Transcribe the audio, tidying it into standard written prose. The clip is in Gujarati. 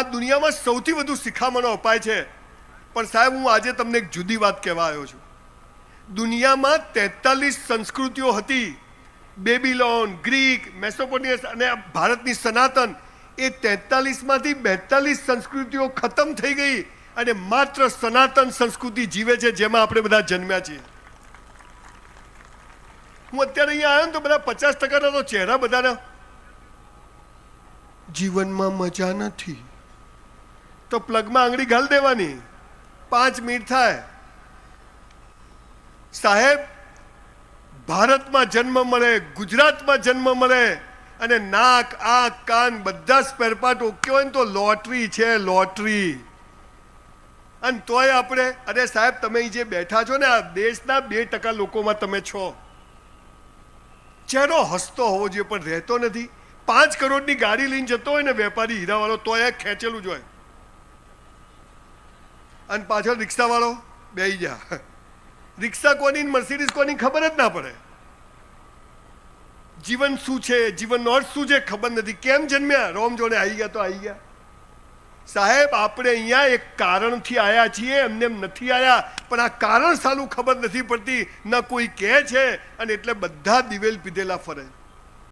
આ દુનિયામાં સૌથી વધુ શિખામણો અપાય છે, પણ સાહેબ હું આજે તમને એક જુદી વાત કહેવા આવ્યો છું. દુનિયામાં 43 સંસ્કૃતિઓ હતી. બેબીલોન, ગ્રીક, મેસોપોટેમિયસ અને ભારતની સનાતન, એ 43માંથી 42 સંસ્કૃતિઓ ખતમ થઈ ગઈ અને માત્ર સનાતન સંસ્કૃતિ જીવે છે, જેમાં આપણે બધા જન્મ્યા છીએ. હું અત્યારે અહીંયા આવ્યો ને તો બધા 50% તો ચહેરા બધાના જીવનમાં મજા નથી, તો પ્લગમાં આંગળી ઘાલ દેવાની, 5 મિનિટ થાય. સાહેબ, ભારતમાં જન્મ મળે, ગુજરાતમાં જન્મ મળે અને નાક, આંખ, કાન બધા સ્પેર પાર્ટ ઓકે હોય ને તો લોટરી છે, લોટરી. અને તોય આપણે, અરે સાહેબ તમે જે બેઠા છો ને, આ દેશના 2% લોકોમાં તમે છો. ચહેરો હસતો હોવો જોઈએ પણ રહેતો નથી. 5 કરોડની ગાડી લઈને જતો હોય ને વેપારી હીરાવાળો, તોય ખેંચેલું જ હોય. અને પાછળ રિક્ષાવાળો બેહી જા. રિક્ષા કોની, મર્સિડીઝ કોની ખબર જ ના પડે. જીવન શું છે, જીવનનો અર્થ શું છે ખબર નથી. કેમ જન્મ્યા? રોમ જોડે આવી ગયા તો આવી ગયા. સાહેબ, આપણે અહીંયા એક કારણથી આવ્યા છીએ, એમને એમ નથી આવ્યા. પણ આ કારણ સાલું ખબર નથી પડતી, ન કોઈ કહે છે, અને એટલે બધા દિવેલ પીધેલા ફરે.